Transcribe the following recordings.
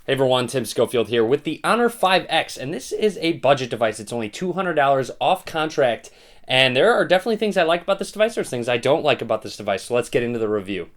Hey everyone, Tim Schofield here with the Honor 5X, and this is a budget device. It's only $200 off contract, and there are definitely things I like about this device. There's things I don't like about this device, so let's get into the review.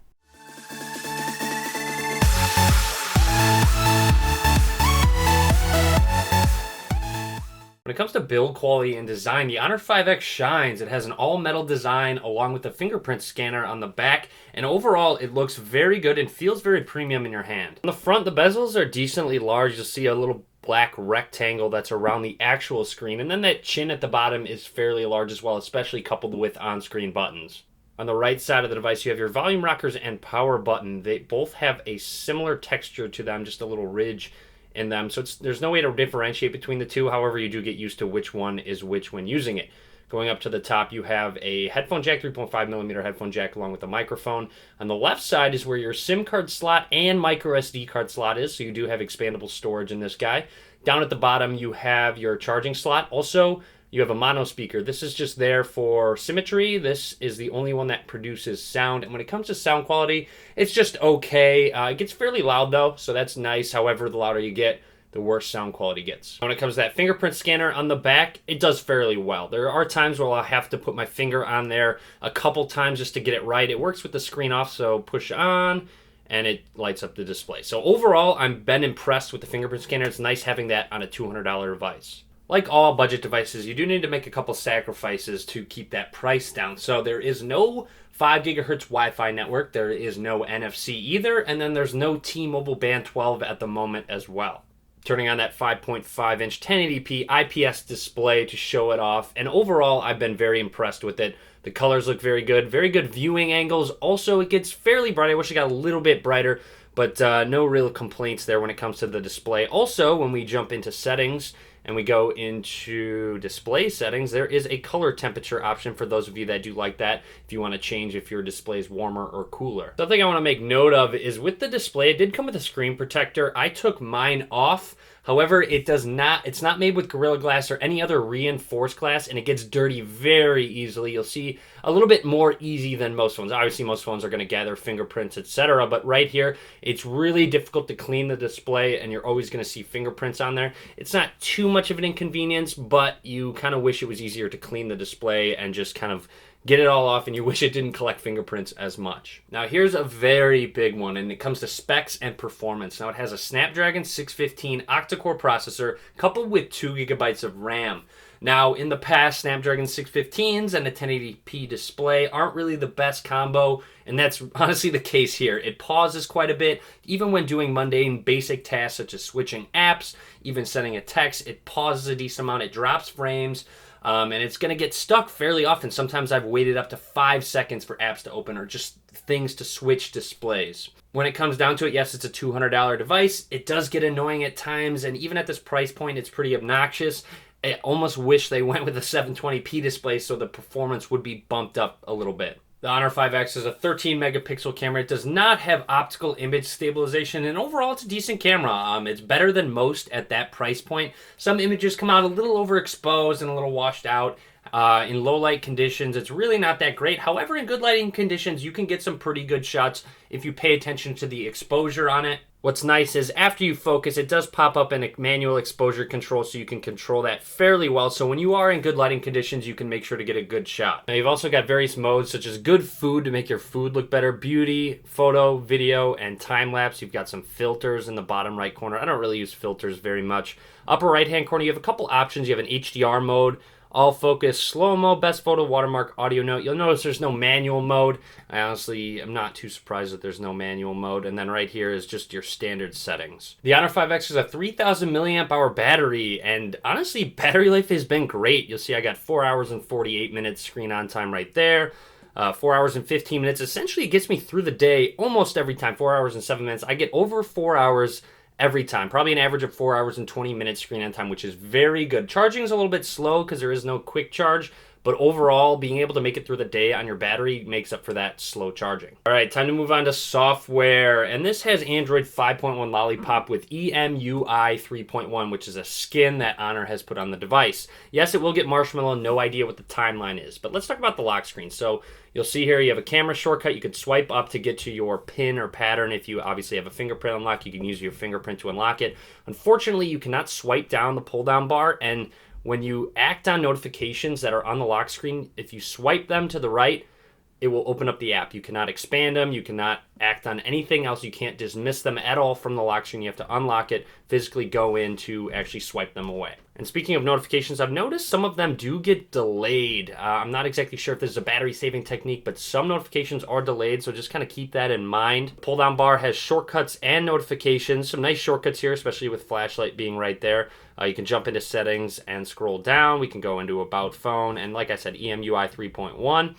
When it comes to build quality and design, the Honor 5X shines. It has an all-metal design along with a fingerprint scanner on the back, and overall it looks very good and feels very premium in your hand. On the front, the bezels are decently large. You'll see a little black rectangle that's around the actual screen, and then that chin at the bottom is fairly large as well, especially coupled with on-screen buttons. On the right side of the device, you have your volume rockers and power button. They both have a similar texture to them, just a little ridge in them, so there's no way to differentiate between the two. However, you do get used to which one is which when using it. Going up to the top, you have a headphone jack, 3.5mm headphone jack along with a microphone. On the left side is where your SIM card slot and micro SD card slot is, so you do have expandable storage in this guy. Down at the bottom, you have your charging slot. Also, you have a mono speaker. This is just there for symmetry. This is the only one that produces sound. And when it comes to sound quality, it's just okay. It gets fairly loud though, so that's nice. However, the louder you get, the worse sound quality gets. When it comes to that fingerprint scanner on the back, it does fairly well. There are times where I'll have to put my finger on there a couple times just to get it right. It works with the screen off, so push on, and it lights up the display. So overall, I've been impressed with the fingerprint scanner. It's nice having that on a $200 device. Like all budget devices, you do need to make a couple sacrifices to keep that price down. So there is no 5 gigahertz Wi-Fi network, there is no NFC either, and then there's no T-Mobile Band 12 at the moment as well. Turning on that 5.5-inch 1080p IPS display to show it off, and overall I've been very impressed with it. The colors look very good viewing angles. Also, it gets fairly bright. I wish it got a little bit brighter, but no real complaints there when it comes to the display. Also, when we jump into settings and we go into display settings, there is a color temperature option for those of you that do like that, if you want to change if your display is warmer or cooler. Something I want to make note of is with the display, it did come with a screen protector. I took mine off. However, it's not made with Gorilla Glass or any other reinforced glass, and it gets dirty very easily. You'll see a little bit more easy than most phones. Obviously, most phones are going to gather fingerprints, etc., but right here, it's really difficult to clean the display, and you're always going to see fingerprints on there. It's not too much of an inconvenience, but you kind of wish it was easier to clean the display and just kind of get it all off, and you wish it didn't collect fingerprints as much. Now here's a very big one, and it comes to specs and performance. Now it has a Snapdragon 615 octa-core processor coupled with 2 gigabytes of RAM. Now in the past, Snapdragon 615s and a 1080p display aren't really the best combo, and that's honestly the case here. It pauses quite a bit, even when doing mundane basic tasks such as switching apps, even sending a text, it pauses a decent amount, it drops frames. And it's going to get stuck fairly often. Sometimes I've waited up to 5 seconds for apps to open or just things to switch displays. When it comes down to it, yes, it's a $200 device. It does get annoying at times, and even at this price point, it's pretty obnoxious. I almost wish they went with a 720p display so the performance would be bumped up a little bit. The Honor 5X is a 13 megapixel camera. It does not have optical image stabilization, and overall it's a decent camera. It's better than most at that price point. Some images come out a little overexposed and a little washed out. In low light conditions, it's really not that great. However, in good lighting conditions, you can get some pretty good shots if you pay attention to the exposure on it. What's nice is after you focus, it does pop up in a manual exposure control, so you can control that fairly well. So when you are in good lighting conditions, you can make sure to get a good shot. Now you've also got various modes such as good food to make your food look better, beauty, photo, video, and time lapse. You've got some filters in the bottom right corner. I don't really use filters very much. Upper right hand corner, you have a couple options. You have an HDR mode, all focus, slow-mo, best photo, watermark, audio note. You'll notice there's no manual mode. I honestly am not too surprised that there's no manual mode. And then right here is just your standard settings. The Honor 5X is a 3000 milliamp hour battery, and honestly, battery life has been great. You'll see I got 4 hours and 48 minutes screen on time right there. 4 hours and 15 minutes. Essentially, it gets me through the day almost every time. 4 hours and 7 minutes. I get over 4 hours every time. Probably an average of 4 hours and 20 minutes screen on time, which is very good. Charging is a little bit slow because there is no quick charge, but overall, being able to make it through the day on your battery makes up for that slow charging. All right, time to move on to software, and this has Android 5.1 Lollipop with EMUI 3.1, which is a skin that Honor has put on the device. Yes, it will get Marshmallow, no idea what the timeline is, but let's talk about the lock screen. So you'll see here you have a camera shortcut. You can swipe up to get to your pin or pattern. If you obviously have a fingerprint unlock, you can use your fingerprint to unlock it. Unfortunately, you cannot swipe down the pull-down bar, and when you act on notifications that are on the lock screen, if you swipe them to the right, it will open up the app. You cannot expand them. You cannot act on anything else. You can't dismiss them at all from the lock screen. You have to unlock it, physically go in to actually swipe them away. And speaking of notifications, I've noticed some of them do get delayed. I'm not exactly sure if this is a battery saving technique, but some notifications are delayed, so just kind of keep that in mind. Pull down bar has shortcuts and notifications. Some nice shortcuts here, especially with flashlight being right there. You can jump into settings and scroll down. We can go into about phone, and like I said, EMUI 3.1.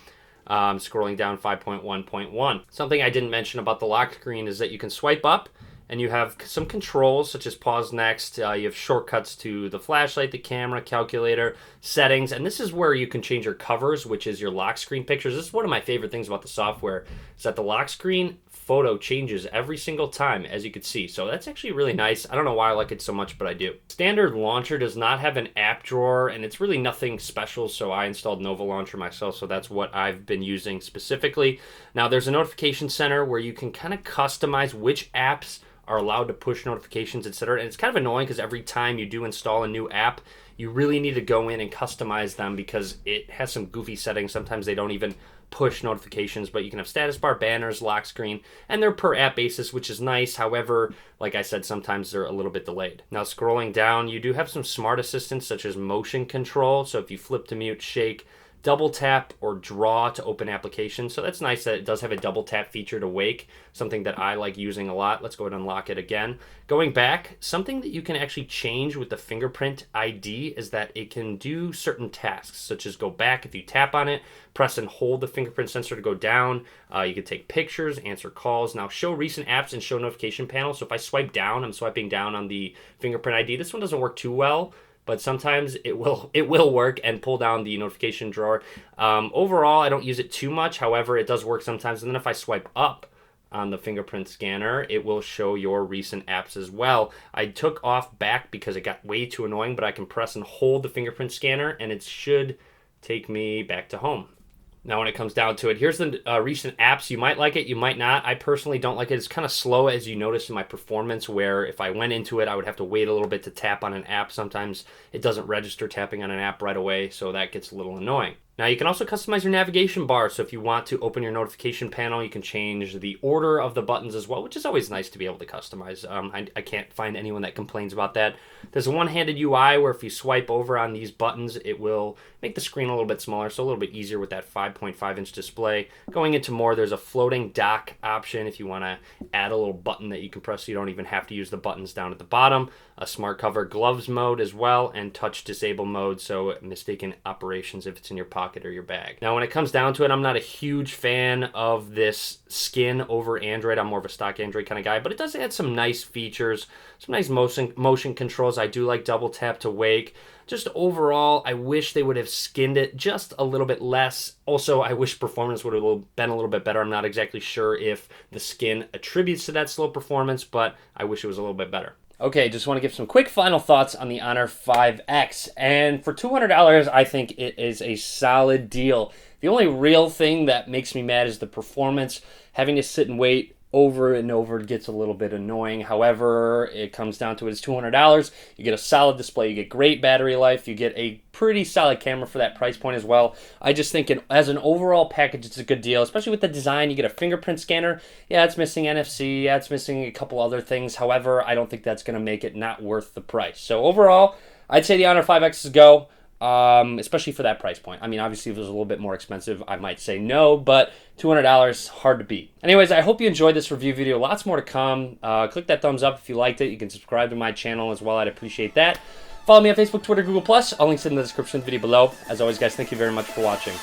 Scrolling down 5.1.1. Something I didn't mention about the lock screen is that you can swipe up and you have some controls such as pause next. You have shortcuts to the flashlight, the camera, calculator, settings, and this is where you can change your covers, which is your lock screen pictures. This is one of my favorite things about the software, is that the lock screen photo changes every single time, as you can see. So that's actually really nice. I don't know why I like it so much, but I do. Standard launcher does not have an app drawer, and it's really nothing special, so I installed Nova Launcher myself, so that's what I've been using specifically. Now, there's a notification center where you can kind of customize which apps are allowed to push notifications, etc. And it's kind of annoying because every time you do install a new app, you really need to go in and customize them because it has some goofy settings. Sometimes they don't even push notifications, but you can have status bar, banners, lock screen, and they're per app basis, which is nice. However, like I said, sometimes they're a little bit delayed. Now, scrolling down, you do have some smart assistants such as motion control. So if you flip to mute, shake, double tap, or draw to open applications. So that's nice that it does have a double tap feature to wake, something that I like using a lot. Let's go ahead and unlock it again. Going back, something that you can actually change with the fingerprint ID is that it can do certain tasks, such as go back if you tap on it, press and hold the fingerprint sensor to go down. You can take pictures, answer calls. Now, show recent apps and show notification panel. So if I swipe down, I'm swiping down on the fingerprint ID. This one doesn't work too well, but sometimes it will work and pull down the notification drawer. Overall, I don't use it too much. However, it does work sometimes. And then if I swipe up on the fingerprint scanner, it will show your recent apps as well. I took off back because it got way too annoying, but I can press and hold the fingerprint scanner and it should take me back to home. Now, when it comes down to it, here's the recent apps. You might like it, you might not. I personally don't like it. It's kind of slow, as you notice in my performance, where if I went into it, I would have to wait a little bit to tap on an app. Sometimes it doesn't register tapping on an app right away, so that gets a little annoying. Now, you can also customize your navigation bar. So if you want to open your notification panel, you can change the order of the buttons as well, which is always nice to be able to customize. I can't find anyone that complains about that. There's a one-handed UI where if you swipe over on these buttons, it will make the screen a little bit smaller, so a little bit easier with that 5.5-inch display. Going into more, there's a floating dock option if you want to add a little button that you can press so you don't even have to use the buttons down at the bottom. A smart cover gloves mode as well, and touch disable mode, so mistaken operations if it's in your pocket or your bag. Now, when it comes down to it, I'm not a huge fan of this skin over Android. I'm more of a stock Android kind of guy, but it does add some nice features, some nice motion controls. I do like double tap to wake. Just overall, I wish they would have skinned it just a little bit less. Also, I wish performance would have been a little bit better. I'm not exactly sure if the skin attributes to that slow performance, but I wish it was a little bit better. Okay, just want to give some quick final thoughts on the Honor 5X. And for $200, I think it is a solid deal. The only real thing that makes me mad is the performance. Having to sit and wait over and over gets a little bit annoying. However, it comes down to it. It's $200. You get a solid display. You get great battery life. You get a pretty solid camera for that price point as well. I just think as an overall package, it's a good deal, especially with the design. You get a fingerprint scanner. Yeah, it's missing NFC. Yeah, it's missing a couple other things. However, I don't think that's going to make it not worth the price. So overall, I'd say the Honor 5X is go. Especially for that price point. I mean, obviously, if it was a little bit more expensive, I might say no, but $200, hard to beat. Anyways, I hope you enjoyed this review video. Lots more to come. Click that thumbs up if you liked it. You can subscribe to my channel as well. I'd appreciate that. Follow me on Facebook, Twitter, Google+. All links in the description of the video below. As always, guys, thank you very much for watching.